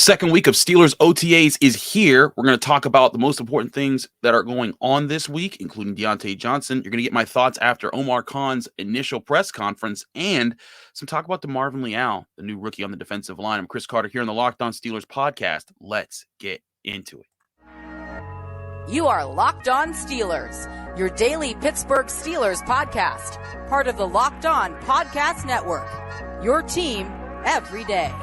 second week of Steelers OTAs is here. We're going to talk about the most important things that are going on this week, including Diontae Johnson. You're going to get my thoughts after Omar Khan's initial press conference and some talk about DeMarvin Leal, the new rookie on the defensive line. I'm Chris Carter here on the Locked On Steelers podcast. Let's get into it. You are Locked On Steelers, your daily Pittsburgh Steelers podcast, part of the Locked On Podcast Network, your team every day.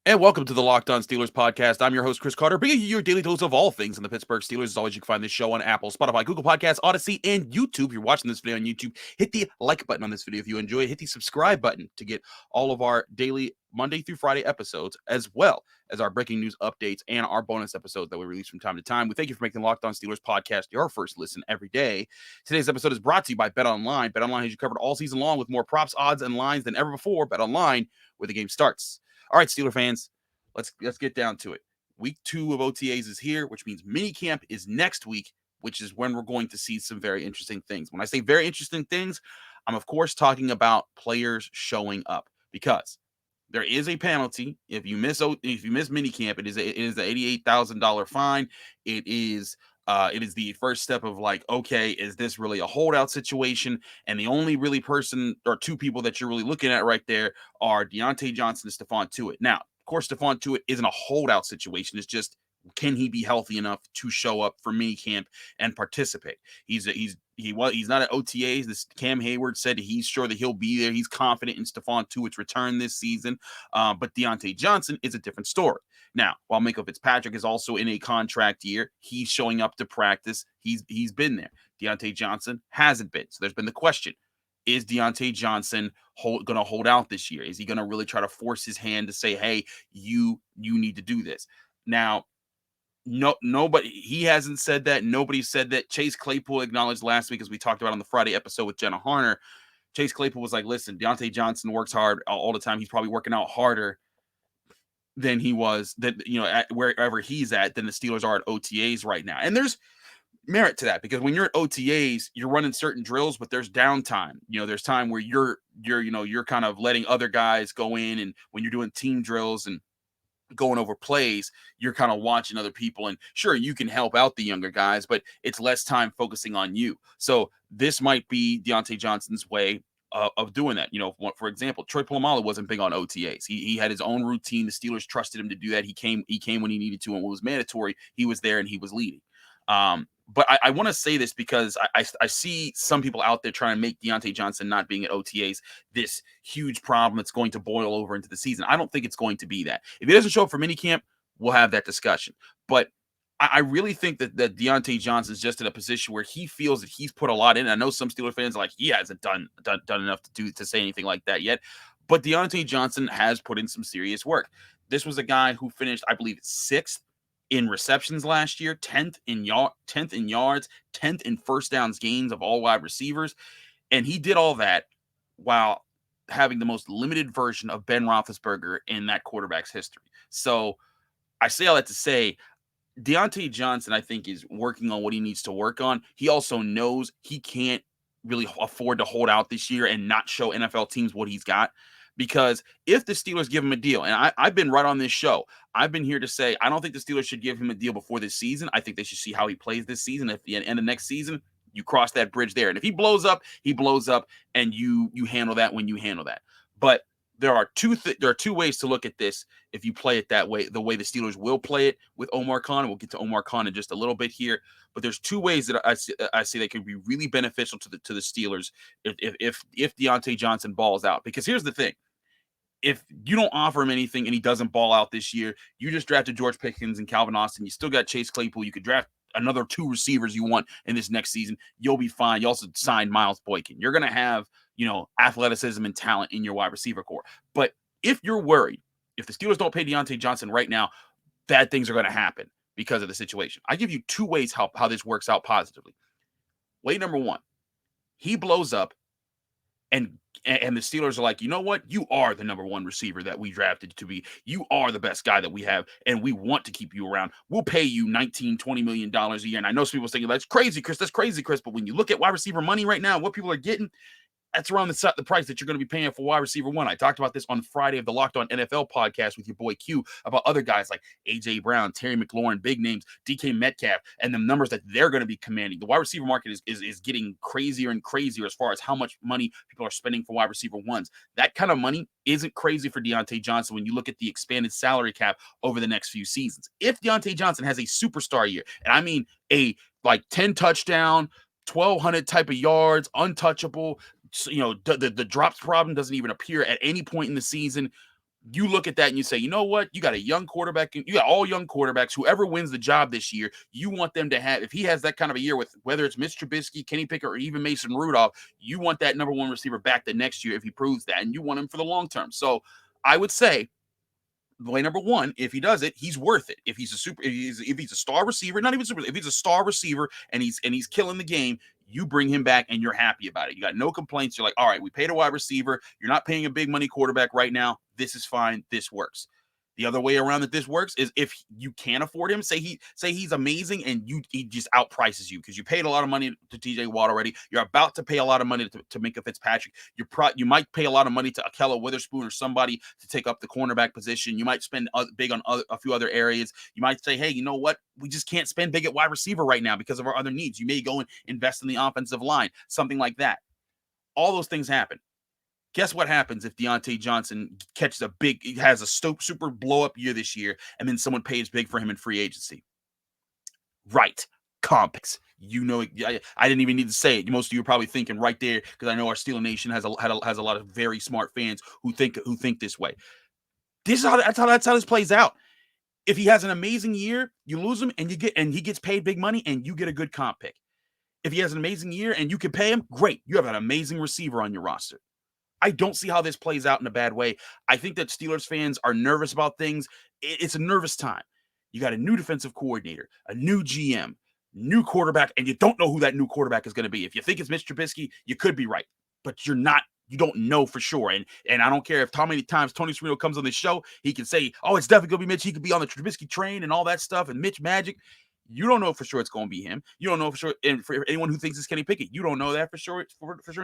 And welcome to the Locked On Steelers podcast. I'm your host, Chris Carter, bringing you your daily dose of all things in the Pittsburgh Steelers. As always, you can find this show on Apple, Spotify, Google Podcasts, Odyssey, and YouTube. If you're watching this video on YouTube, hit the like button on this video if you enjoy it. Hit the subscribe button to get all of our daily Monday through Friday episodes, as well as our breaking news updates and our bonus episodes that we release from time to time. We thank you for making the Locked On Steelers podcast your first listen every day. Today's episode is brought to you by BetOnline. BetOnline has you covered all season long with more props, odds, and lines than ever before. BetOnline, where the game starts. All right, Steeler fans. Let's get down to it. Week 2 of OTAs is here, which means minicamp is next week, which is when we're going to see some very interesting things. When I say very interesting things, I'm of course talking about players showing up, because there is a penalty if you miss minicamp. It is the $88,000 fine. It is the first step of like, okay, is this really a holdout situation? And the only really person or two people that you're really looking at right there are Diontae Johnson and Stephon Tuitt. Now, of course, Stephon Tuitt isn't a holdout situation. It's just, can he be healthy enough to show up for minicamp and participate? He's not at OTAs. This Cam Hayward said he's sure that he'll be there. He's confident in Stephon Tuitt's return this season. But Diontae Johnson is a different story. Now, while Minkah Fitzpatrick is also in a contract year, he's showing up to practice. He's been there. Diontae Johnson hasn't been. So there's been the question: is Diontae Johnson going to hold out this year? Is he going to really try to force his hand to say, hey, you need to do this? Now, nobody, he hasn't said that. Nobody said that. Chase Claypool acknowledged last week, as we talked about on the Friday episode with Jenna Harner. Chase Claypool was like, listen, Diontae Johnson works hard all the time. He's probably working out harder than he was, at wherever he's at, than the Steelers are at OTAs right now. And there's merit to that, because when you're at OTAs, you're running certain drills, but there's downtime. There's time where you're kind of letting other guys go in, and when you're doing team drills and going over plays, you're kind of watching other people. And sure, you can help out the younger guys, but it's less time focusing on you. So this might be Diontae Johnson's way of doing that. For example, Troy Polamalu wasn't big on OTAs. He had his own routine. The Steelers trusted him to do that. He came when he needed to, and when it was mandatory, he was there and he was leading. But I want to say this because I see some people out there trying to make Diontae Johnson not being at OTAs this huge problem that's going to boil over into the season. I don't think it's going to be that. If he doesn't show up for minicamp, we'll have that discussion. But I really think that Diontae Johnson is just in a position where he feels that he's put a lot in. I know some Steelers fans are like, he hasn't done enough to say anything like that yet. But Diontae Johnson has put in some serious work. This was a guy who finished, I believe, 6th in receptions last year, 10th in yards, 10th in first downs gains of all wide receivers. And he did all that while having the most limited version of Ben Roethlisberger in that quarterback's history. So I say all that to say, Diontae Johnson, I think, is working on what he needs to work on. He also knows he can't really afford to hold out this year and not show NFL teams what he's got. Because if the Steelers give him a deal, and I've been right on this show, I've been here to say, I don't think the Steelers should give him a deal before this season. I think they should see how he plays this season. At the end of next season, you cross that bridge there. And if he blows up, and you handle that when you handle that. But there are two ways to look at this if you play it that way, the way the Steelers will play it with Omar Khan. We'll get to Omar Khan in just a little bit here. But there's two ways that I see that could be really beneficial to the Steelers if Diontae Johnson balls out. Because here's the thing. If you don't offer him anything and he doesn't ball out this year, you just drafted George Pickens and Calvin Austin. You still got Chase Claypool. You could draft another 2 receivers you want in this next season. You'll be fine. You also signed Miles Boykin. You're going to have, athleticism and talent in your wide receiver core. But if you're worried, if the Steelers don't pay Diontae Johnson right now, bad things are going to happen because of the situation. I give you 2 ways how this works out positively. Way number 1, he blows up and And the Steelers are like, you know what? You are the number one receiver that we drafted to be. You are the best guy that we have, and we want to keep you around. We'll pay you $19-20 million a year. And I know some people thinking, that's crazy, Chris. That's crazy, Chris. But when you look at wide receiver money right now, what people are getting, that's around the price that you're going to be paying for wide receiver one. I talked about this on Friday of the Locked On NFL podcast with your boy Q about other guys like A.J. Brown, Terry McLaurin, big names, DK Metcalf, and the numbers that they're going to be commanding. The wide receiver market is getting crazier and crazier as far as how much money people are spending for wide receiver ones. That kind of money isn't crazy for Diontae Johnson when you look at the expanded salary cap over the next few seasons. If Diontae Johnson has a superstar year, and I mean a 10 touchdown, 1,200 type of yards, untouchable, the drops problem doesn't even appear at any point in the season. You look at that and you say, you know what? You got a young quarterback. You got all young quarterbacks. Whoever wins the job this year, you want them to have, if he has that kind of a year with whether it's Mitch Trubisky, Kenny Pickett, or even Mason Rudolph, you want that number one receiver back the next year if he proves that, and you want him for the long term. So I would say, way number one, if he does it, he's worth it. If he's a star receiver, not even super, if he's a star receiver and he's killing the game, you bring him back and you're happy about it. You got no complaints. You're like, all right, we paid a wide receiver. You're not paying a big money quarterback right now. This is fine. This works. The other way around that this works is if you can't afford him, say he's amazing and he just outprices you because you paid a lot of money to TJ Watt already. You're about to pay a lot of money to Minkah Fitzpatrick. You might pay a lot of money to Ahkello Witherspoon or somebody to take up the cornerback position. You might spend big on a few other areas. You might say, hey, you know what? We just can't spend big at wide receiver right now because of our other needs. You may go and invest in the offensive line, something like that. All those things happen. Guess what happens if Diontae Johnson has a super blow up year this year, and then someone pays big for him in free agency? Right, comps. You know, I didn't even need to say it. Most of you are probably thinking right there because I know our Steeler Nation has a lot of very smart fans who think this way. That's how this plays out. If he has an amazing year, you lose him, and he gets paid big money, and you get a good comp pick. If he has an amazing year and you can pay him, great. You have an amazing receiver on your roster. I don't see how this plays out in a bad way. I think that Steelers fans are nervous about things. It's a nervous time. You got a new defensive coordinator, a new GM, new quarterback, and you don't know who that new quarterback is going to be. If you think it's Mitch Trubisky, you could be right, but you're not. You don't know for sure. And I don't care how many times Tony Serino comes on this show, he can say, oh, it's definitely going to be Mitch. He could be on the Trubisky train and all that stuff and Mitch Magic. You don't know for sure it's going to be him. You don't know for sure. And for anyone who thinks it's Kenny Pickett, you don't know that for sure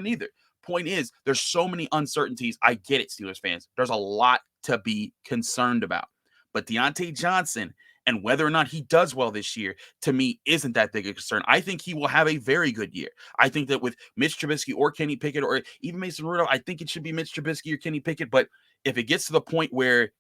neither. Point is, there's so many uncertainties. I get it, Steelers fans. There's a lot to be concerned about. But Diontae Johnson and whether or not he does well this year, to me, isn't that big a concern. I think he will have a very good year. I think that with Mitch Trubisky or Kenny Pickett or even Mason Rudolph, I think it should be Mitch Trubisky or Kenny Pickett. But if it gets to the point where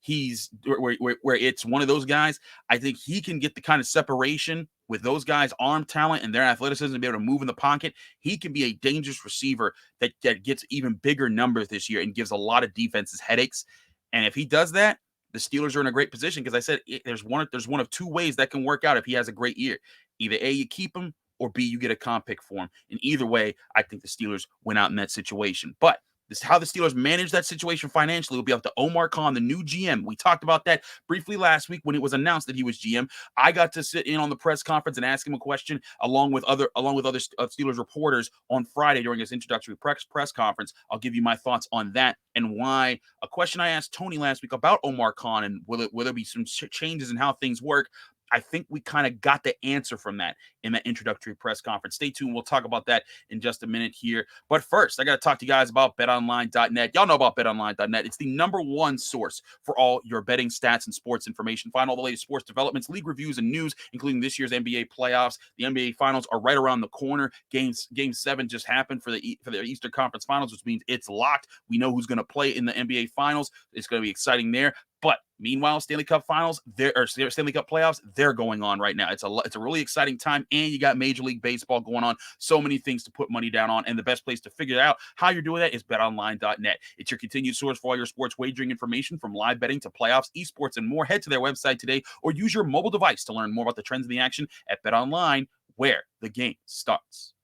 where it's one of those guys, I think he can get the kind of separation with those guys' arm talent and their athleticism and be able to move in the pocket. He can be a dangerous receiver that gets even bigger numbers this year and gives a lot of defenses headaches. And if he does that, the Steelers are in a great position because I said there's one of two ways that can work out if he has a great year. Either A, you keep him, or B, you get a comp pick for him. And either way, I think the Steelers went out in that situation. But this is how the Steelers manage that situation financially will be up to Omar Khan, the new GM. We talked about that briefly last week when it was announced that he was GM. I got to sit in on the press conference and ask him a question along with other Steelers reporters on Friday during his introductory press conference. I'll give you my thoughts on that and why. A question I asked Tony last week about Omar Khan and will there be some changes in how things work. I think we kind of got the answer from that in that introductory press conference. Stay tuned. We'll talk about that in just a minute here. But first, I got to talk to you guys about betonline.net. Y'all know about betonline.net. It's the number one source for all your betting stats and sports information. Find all the latest sports developments, league reviews, and news, including this year's NBA playoffs. The NBA finals are right around the corner. Game 7 just happened for the Eastern Conference Finals, which means it's locked. We know who's going to play in the NBA finals. It's going to be exciting there. But meanwhile, Stanley Cup playoffs, they're going on right now. It's a really exciting time, and you got Major League Baseball going on. So many things to put money down on, and the best place to figure out how you're doing that is betonline.net. It's your continued source for all your sports wagering information, from live betting to playoffs, esports, and more. Head to their website today, or use your mobile device to learn more about the trends in the action at BetOnline, where the game starts.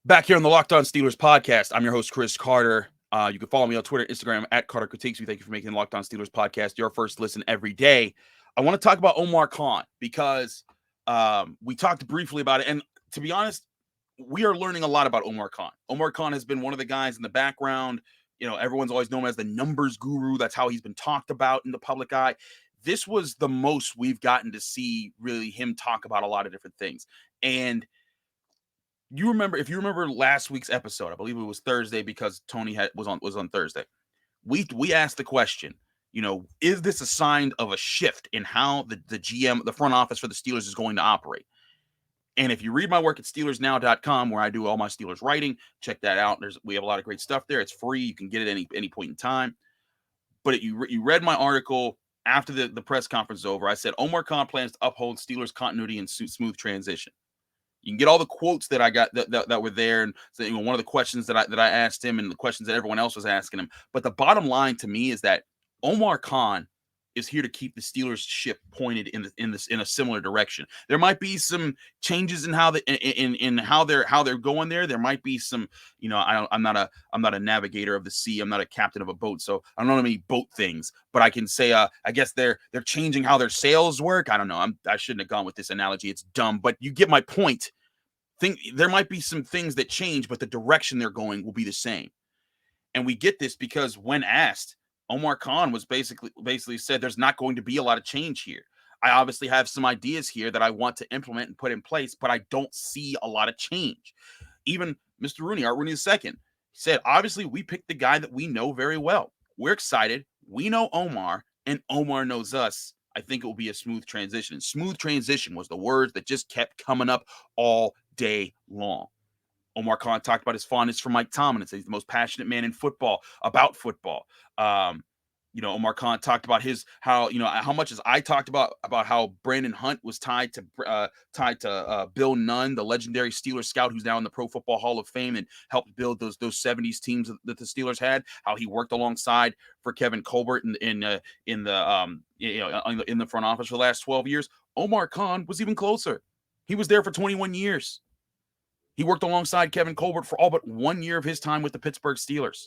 Back here on the Locked On Steelers podcast, I'm your host, Chris Carter. You can follow me on Twitter, Instagram at Carter Critiques. We thank you for making the Locked On Steelers podcast your first listen every day. I want to talk about Omar Khan because we talked briefly about it. And to be honest, we are learning a lot about Omar Khan. Omar Khan has been one of the guys in the background. Everyone's always known him as the numbers guru. That's how he's been talked about in the public eye. This was the most we've gotten to see really him talk about a lot of different things. And if you remember last week's episode, I believe it was Thursday because Tony was on Thursday. We asked the question, is this a sign of a shift in how the GM, the front office for the Steelers is going to operate? And if you read my work at SteelersNow.com, where I do all my Steelers writing, check that out. We have a lot of great stuff there. It's free. You can get it any point in time. But you read my article after the press conference is over. I said Omar Khan plans to uphold Steelers continuity and smooth transition. You can get all the quotes that I got that were there, and so, one of the questions that I asked him, and the questions that everyone else was asking him. But the bottom line to me is that Omar Khan is here to keep the Steelers ship pointed in a similar direction. There might be some changes in how they're going there. There might be some, I'm not a navigator of the sea. I'm not a captain of a boat, so I don't know many boat things. But I can say, I guess they're changing how their sails work. I don't know. I shouldn't have gone with this analogy. It's dumb, but you get my point. There might be some things that change, but the direction they're going will be the same. And we get this because when asked, Omar Khan was basically said there's not going to be a lot of change here. I obviously have some ideas here that I want to implement and put in place, but I don't see a lot of change. Even Mr. Rooney, Art Rooney II, said, obviously, we picked the guy that we know very well. We're excited. We know Omar, and Omar knows us. I think it will be a smooth transition. And smooth transition was the word that just kept coming up all day long. Omar Khan talked about his fondness for Mike Tomlin and said he's the most passionate man in football about football. Omar Khan talked about how much as I talked about how Brandon Hunt was tied to Bill Nunn, the legendary Steelers scout who's now in the Pro Football Hall of Fame and helped build those 70s teams that the Steelers had. How he worked alongside for Kevin Colbert in the front office for the last 12 years. Omar Khan was even closer. He was there for 21 years. He worked alongside Kevin Colbert for all but 1 year of his time with the Pittsburgh Steelers.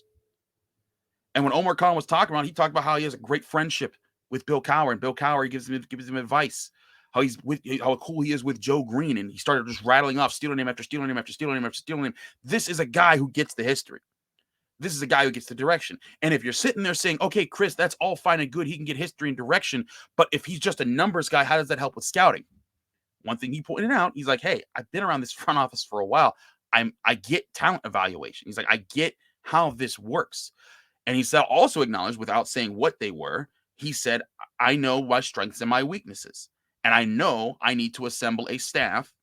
And when Omar Khan was talking about, he talked about how he has a great friendship with Bill Cowher, and Bill Cowher gives him advice. How cool he is with Joe Green, and he started just rattling off Steeler name after Steeler name after Steeler name after Steeler name. This is a guy who gets the history. This is a guy who gets the direction. And if you're sitting there saying, okay, Chris, that's all fine and good. He can get history and direction, but if he's just a numbers guy, how does that help with scouting? One thing he pointed out, he's like, hey, I've been around this front office for a while. I get talent evaluation. He's like, I get how this works. And he said, also acknowledged, without saying what they were, he said, I know my strengths and my weaknesses. And I know I need to assemble a staff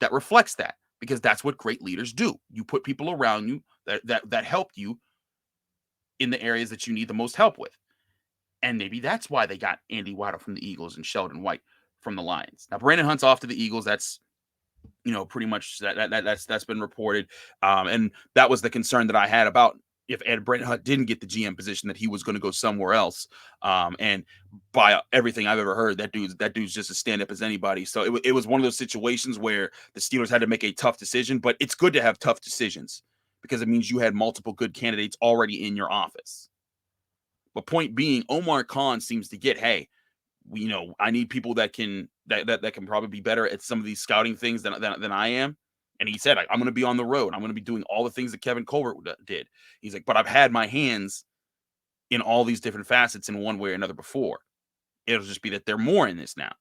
that reflects that, because that's what great leaders do. You put people around you that help you in the areas that you need the most help with. And maybe that's why they got Andy Waddle from the Eagles and Sheldon White from the Lions. Now, Brandon Hunt's off to the Eagles. That's, pretty much that's been reported. And that was the concern that I had about if Brandon Hunt didn't get the GM position, that he was going to go somewhere else. And by everything I've ever heard, that dude's just as stand up as anybody. So it was one of those situations where the Steelers had to make a tough decision, but it's good to have tough decisions because it means you had multiple good candidates already in your office. But point being, Omar Khan seems to get, hey, I need people that can probably be better at some of these scouting things than I am. And he said, I'm going to be on the road. I'm going to be doing all the things that Kevin Colbert did. He's like, but I've had my hands in all these different facets in one way or another before. It'll just be that they're more in this now.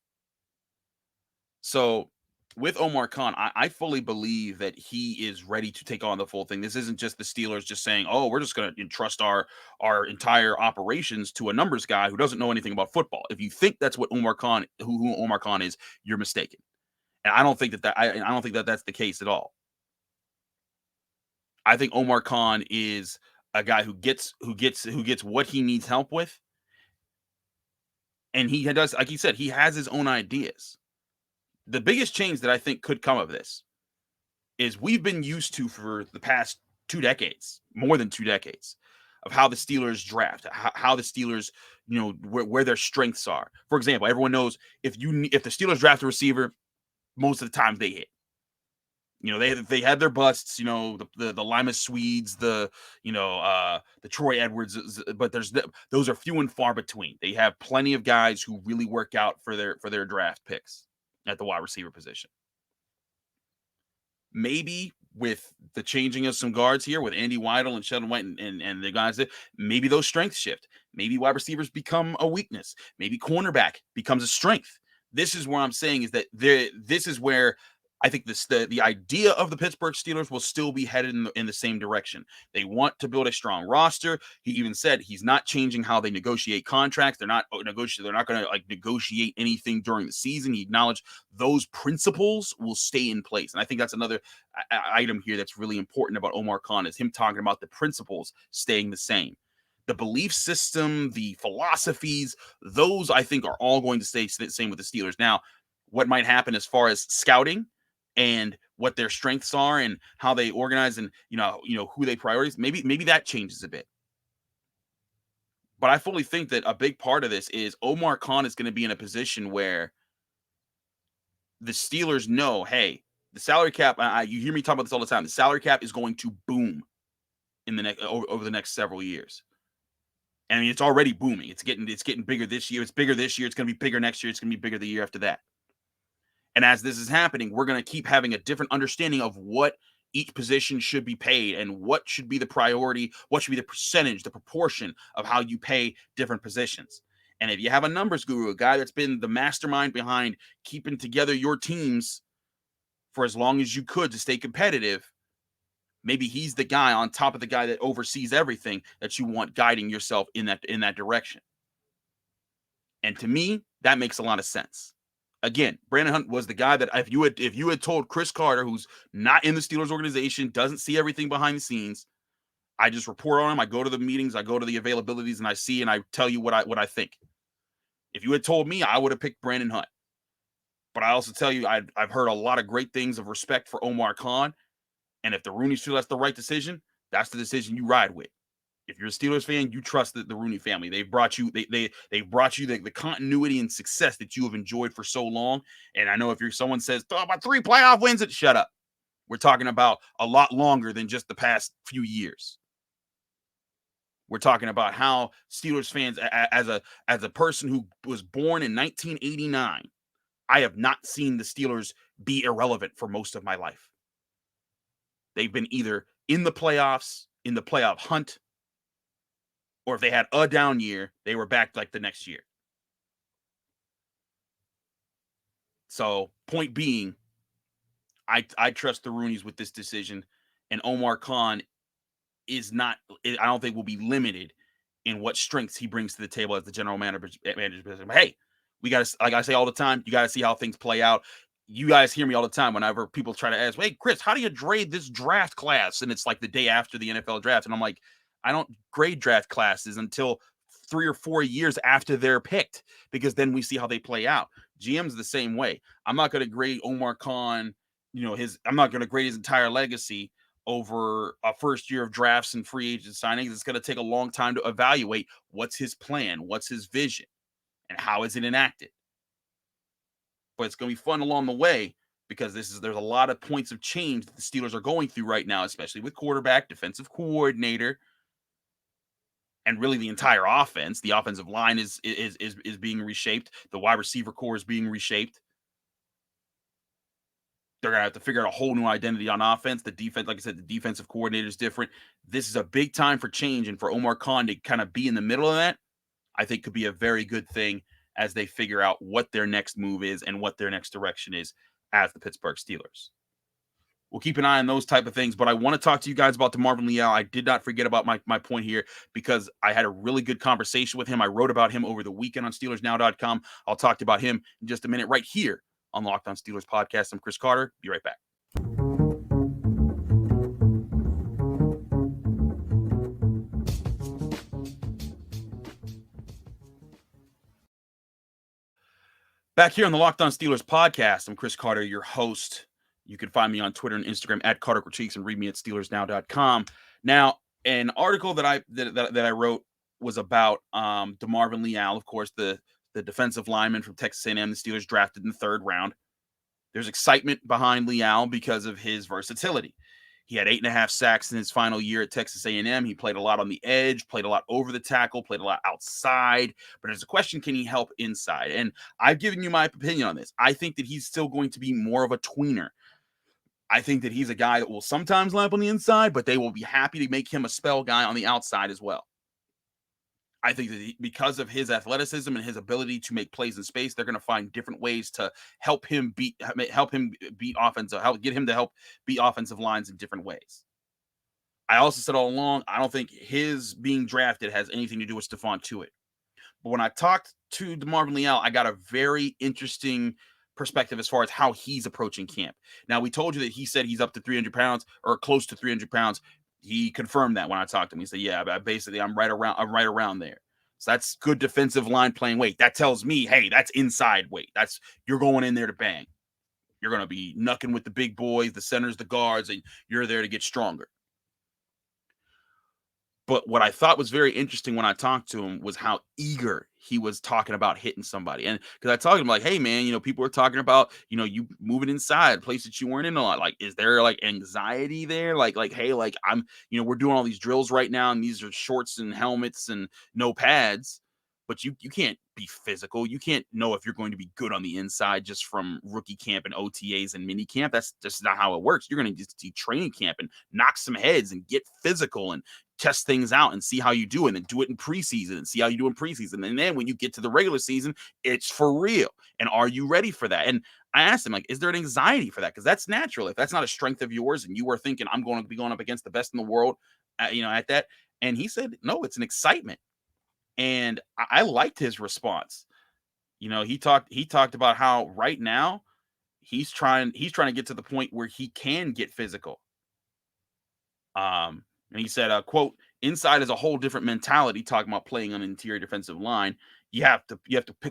So with Omar Khan, I fully believe that he is ready to take on the full thing. This isn't just the Steelers just saying, oh, we're just going to entrust our entire operations to a numbers guy who doesn't know anything about football. If you think that's what Omar Khan, who Omar Khan is, you're mistaken. And I don't think that that's the case at all. I think Omar Khan is a guy who gets what he needs help with. And he does, like he said, he has his own ideas. The biggest change that I think could come of this is we've been used to for the past 2 decades, more than 2 decades, of how the Steelers draft, how the Steelers, where their strengths are. For example, everyone knows if the Steelers draft a receiver, most of the time they hit. They had their busts, the Lima Swedes, the Troy Edwards, but those are few and far between. They have plenty of guys who really work out for their draft picks at the wide receiver position. Maybe with the changing of some guards here with Andy Weidel and Sheldon White and the guys that maybe those strengths shift. Maybe wide receivers become a weakness. Maybe cornerback becomes a strength. This is where I'm saying is that this is where I think the idea of the Pittsburgh Steelers will still be headed in the same direction. They want to build a strong roster. He even said he's not changing how they negotiate contracts. They're not going to negotiate anything during the season. He acknowledged those principles will stay in place. And I think that's another item here that's really important about Omar Khan is him talking about the principles staying the same. The belief system, the philosophies, those I think are all going to stay the same with the Steelers. Now, what might happen as far as scouting and what their strengths are and how they organize and who they prioritize, maybe that changes a bit. But I fully think that a big part of this is Omar Khan is going to be in a position where the Steelers know, hey, the salary cap, you hear me talk about this all the time, the salary cap is going to boom in the over the next several years. I mean, it's already booming. It's getting bigger this year. It's bigger this year. It's going to be bigger next year. It's going to be bigger the year after that. And as this is happening, we're going to keep having a different understanding of what each position should be paid and what should be the priority, what should be the percentage, the proportion of how you pay different positions. And if you have a numbers guru, a guy that's been the mastermind behind keeping together your teams for as long as you could to stay competitive, maybe he's the guy on top of the guy that oversees everything that you want guiding yourself in that direction. And to me, that makes a lot of sense. Again, Brandon Hunt was the guy that if you had told Chris Carter, who's not in the Steelers organization, doesn't see everything behind the scenes, I just report on him. I go to the meetings, I go to the availabilities, and I see and I tell you what I think. If you had told me, I would have picked Brandon Hunt. But I also tell you, I've heard a lot of great things of respect for Omar Khan. And if the Rooney feel that's the right decision, that's the decision you ride with. If you're a Steelers fan, you trust the Rooney family. They've brought you the continuity and success that you have enjoyed for so long. And I know if someone says, oh, about 3 playoff wins, shut up. We're talking about a lot longer than just the past few years. We're talking about how Steelers fans, as a person who was born in 1989, I have not seen the Steelers be irrelevant for most of my life. They've been either in the playoffs, in the playoff hunt, or if they had a down year, they were back like the next year. So, point being, I trust the Rooneys with this decision, and Omar Khan is not. I don't think will be limited in what strengths he brings to the table as the general manager. But hey, we got to, like I say all the time, you got to see how things play out. You guys hear me all the time whenever people try to ask, hey, Chris, how do you grade this draft class? And it's like the day after the NFL draft. And I'm like, I don't grade draft classes until 3 or 4 years after they're picked, because then we see how they play out. GM's the same way. I'm not going to grade Omar Khan, I'm not going to grade his entire legacy over a first year of drafts and free agent signings. It's going to take a long time to evaluate what's his plan, what's his vision, and how is it enacted. But it's going to be fun along the way, because there's a lot of points of change that the Steelers are going through right now, especially with quarterback, defensive coordinator, and really the entire offense. The offensive line is being reshaped. The wide receiver core is being reshaped. They're going to have to figure out a whole new identity on offense. The defense, like I said, the defensive coordinator is different. This is a big time for change, and for Omar Khan to kind of be in the middle of that, I think could be a very good thing as they figure out what their next move is and what their next direction is as the Pittsburgh Steelers. We'll keep an eye on those type of things, but I want to talk to you guys about DeMarvin Leal. I did not forget about my point here, because I had a really good conversation with him. I wrote about him over the weekend on SteelersNow.com. I'll talk to you about him in just a minute right here on Locked On Steelers podcast. I'm Chris Carter. Be right back. Back here on the Locked On Steelers podcast, I'm Chris Carter, your host. You can find me on Twitter and Instagram at Carter Critiques, and read me at SteelersNow.com. Now, an article that I wrote was about DeMarvin Leal, of course, the defensive lineman from Texas A&M. The Steelers drafted in the 3rd round. There's excitement behind Leal because of his versatility. He had 8.5 sacks in his final year at Texas A&M. He played a lot on the edge, played a lot over the tackle, played a lot outside. But there's a question, can he help inside? And I've given you my opinion on this. I think that he's still going to be more of a tweener. I think that he's a guy that will sometimes line up on the inside, but they will be happy to make him a spell guy on the outside as well. I think that because of his athleticism and his ability to make plays in space, they're going to find different ways to help him beat offensive, get him to help beat offensive lines in different ways. I also said all along, I don't think his being drafted has anything to do with Stephon Tuitt. But when I talked to DeMarvin Leal, I got a very interesting perspective as far as how he's approaching camp. Now, we told you that he said he's up to 300 pounds or close to 300 pounds. He confirmed that when I talked to him. He said, yeah, basically I'm right around there. So that's good defensive line playing weight. That tells me, hey, that's inside weight. You're going in there to bang. You're going to be knucking with the big boys, the centers, the guards, and you're there to get stronger. But what I thought was very interesting when I talked to him was how eager he was talking about hitting somebody. And because I talked to him like, hey, man, people are talking about, you moving inside, places you weren't in a lot. Like, is there like anxiety there? Like, hey, like we're doing all these drills right now and these are shorts and helmets and no pads. But you can't be physical. You can't know if you're going to be good on the inside just from rookie camp and OTAs and minicamp. That's just not how it works. You're going to just see training camp and knock some heads and get physical and test things out and see how you do, and then do it in preseason and see how you do in preseason. And then when you get to the regular season, it's for real. And are you ready for that? And I asked him, like, is there an anxiety for that? Because that's natural. If that's not a strength of yours and you are thinking, I'm going to be going up against the best in the world, at that. And he said, no, it's an excitement. And I liked his response. He talked about how right now he's trying to get to the point where he can get physical. And he said, quote, inside is a whole different mentality, talking about playing on an interior defensive line. You have to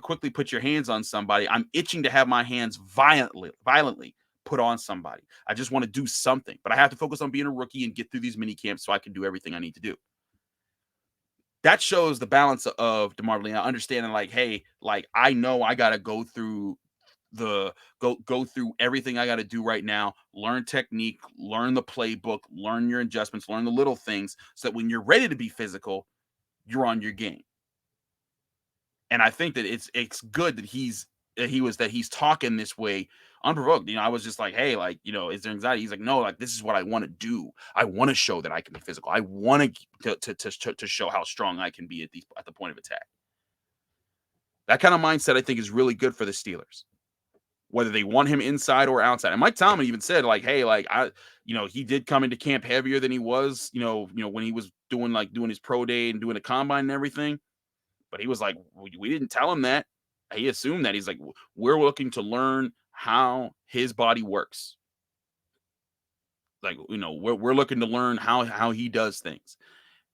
quickly put your hands on somebody. I'm itching to have my hands violently put on somebody. I just want to do something, but I have to focus on being a rookie and get through these mini camps so I can do everything I need to do. That shows the balance of DeMarvin Leal, understanding like, hey, like I know I got to go through everything I got to do right now, learn technique, learn the playbook, learn your adjustments, learn the little things so that when you're ready to be physical, you're on your game. And I think that it's good that he's talking this way unprovoked. I was just like, hey, like, is there anxiety? He's like, no, like, this is what I want to do. I want to show that I can be physical. I want to show how strong I can be at the point of attack. That kind of mindset, I think, is really good for the Steelers, whether they want him inside or outside. And Mike Tomlin even said, like, hey, like, he did come into camp heavier than he was, when he was doing his pro day and doing the combine and everything. But he was like, we didn't tell him that. He assumed that. He's like, we're looking to learn how his body works. Like, we're looking to learn how he does things.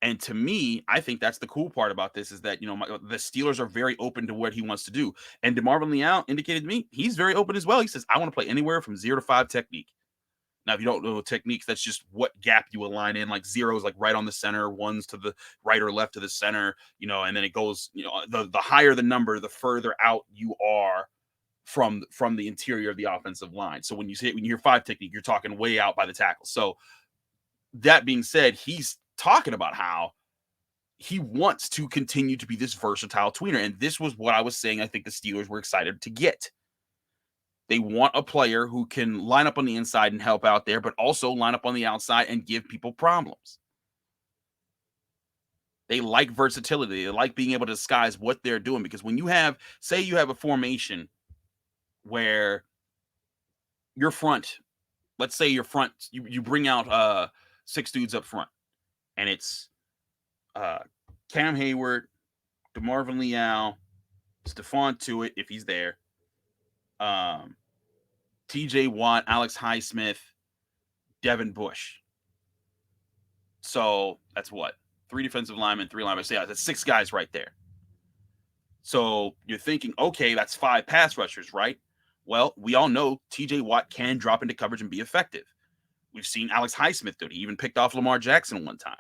And to me, I think that's the cool part about this is that, the Steelers are very open to what he wants to do. And DeMarvin Leal indicated to me, he's very open as well. He says, I want to play anywhere from 0 to 5 technique. Now, if you don't know techniques, that's just what gap you align in. Like 0 is like right on the center, 1's to the right or left of the center, and then it goes, the higher the number, the further out you are from the interior of the offensive line. So when you hear 5 technique, you're talking way out by the tackle. So that being said, he's talking about how he wants to continue to be this versatile tweener. And this was what I was saying. I think the Steelers were excited to get. They want a player who can line up on the inside and help out there, but also line up on the outside and give people problems. They like versatility. They like being able to disguise what they're doing, because when you have a formation where your front, let's say your front, you bring out 6 dudes up front, and it's Cam Hayward, DeMarvin Leal, Stephon Tuitt, if he's there, TJ Watt, Alex Highsmith, Devin Bush. So that's what? 3 defensive linemen, 3 linemen. So yeah, that's 6 guys right there. So you're thinking, okay, that's 5 pass rushers, right? Well, we all know TJ Watt can drop into coverage and be effective. We've seen Alex Highsmith do it. He even picked off Lamar Jackson one time.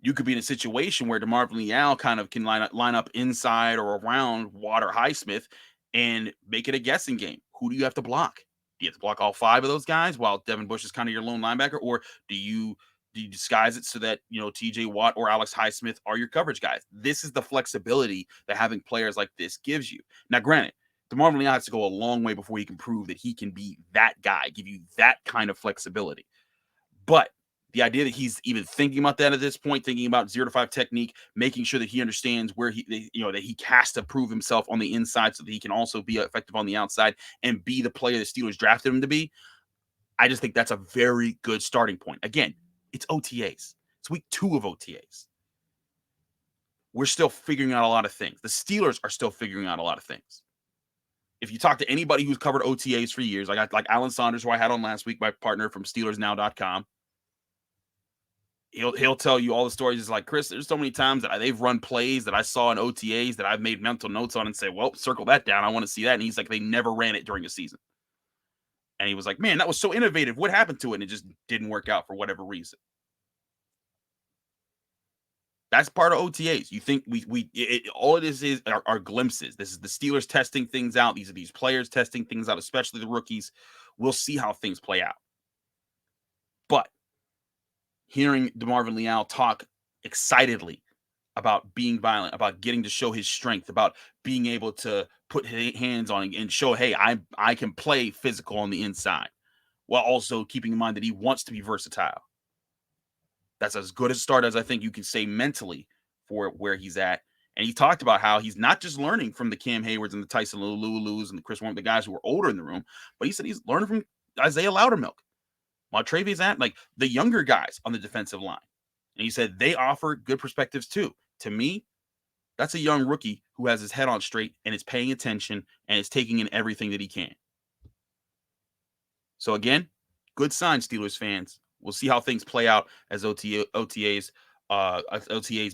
You could be in a situation where DeMarvin Leal kind of can line up inside or around Watt or Highsmith, and make it a guessing game. Who do you have to block? Do you have to block all 5 of those guys while Devin Bush is kind of your lone linebacker, or do you disguise it so that, TJ Watt or Alex Highsmith are your coverage guys? This is the flexibility that having players like this gives you. Now, granted, DeMarvin Leal has to go a long way before he can prove that he can be that guy, give you that kind of flexibility. But the idea that he's even thinking about that at this point, thinking about 0 to 5 technique, making sure that he understands where that he has to prove himself on the inside so that he can also be effective on the outside and be the player the Steelers drafted him to be. I just think that's a very good starting point. Again, it's OTAs. It's week 2 of OTAs. We're still figuring out a lot of things. The Steelers are still figuring out a lot of things. If you talk to anybody who's covered OTAs for years, I got like Alan Saunders, who I had on last week, my partner from SteelersNow.com. He'll tell you all the stories. It's like, Chris, there's so many times that they've run plays that I saw in OTAs that I've made mental notes on and say, well, circle that down. I want to see that. And he's like, they never ran it during a season. And he was like, man, that was so innovative. What happened to it? And it just didn't work out for whatever reason. That's part of OTAs. You think all it is are glimpses. This is the Steelers testing things out. These are these players testing things out, especially the rookies. We'll see how things play out. But hearing DeMarvin Leal talk excitedly about being violent, about getting to show his strength, about being able to put hands on and show, hey, I can play physical on the inside, while also keeping in mind that he wants to be versatile. That's as good a start as I think you can say mentally for where he's at. And he talked about how he's not just learning from the Cam Haywards and the Tyson Lulus and the Chris Warren, the guys who are older in the room, but he said he's learning from Isaiah Loudermilk, Montrevious Ant, like the younger guys on the defensive line. And he said they offer good perspectives too. To me, that's a young rookie who has his head on straight and is paying attention and is taking in everything that he can. So again, good sign, Steelers fans. We'll see how things play out as OTAs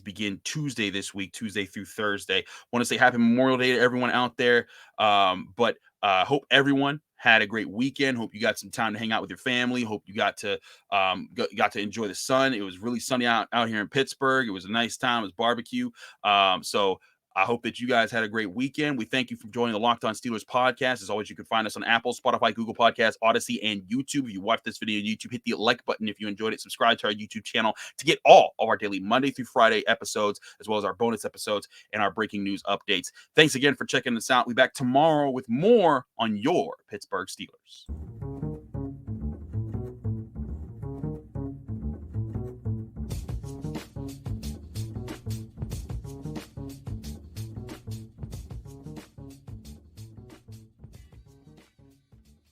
begin Tuesday this week, Tuesday through Thursday. Want to say happy Memorial Day to everyone out there. But hope everyone had a great weekend. Hope you got some time to hang out with your family. Hope you got to enjoy the sun. It was really sunny out here in Pittsburgh. It was a nice time. It was barbecue. So I hope that you guys had a great weekend. We thank you for joining the Locked On Steelers podcast. As always, you can find us on Apple, Spotify, Google Podcasts, Odyssey, and YouTube. If you watch this video on YouTube, hit the like button if you enjoyed it. Subscribe to our YouTube channel to get all of our daily Monday through Friday episodes, as well as our bonus episodes and our breaking news updates. Thanks again for checking us out. We'll be back tomorrow with more on your Pittsburgh Steelers.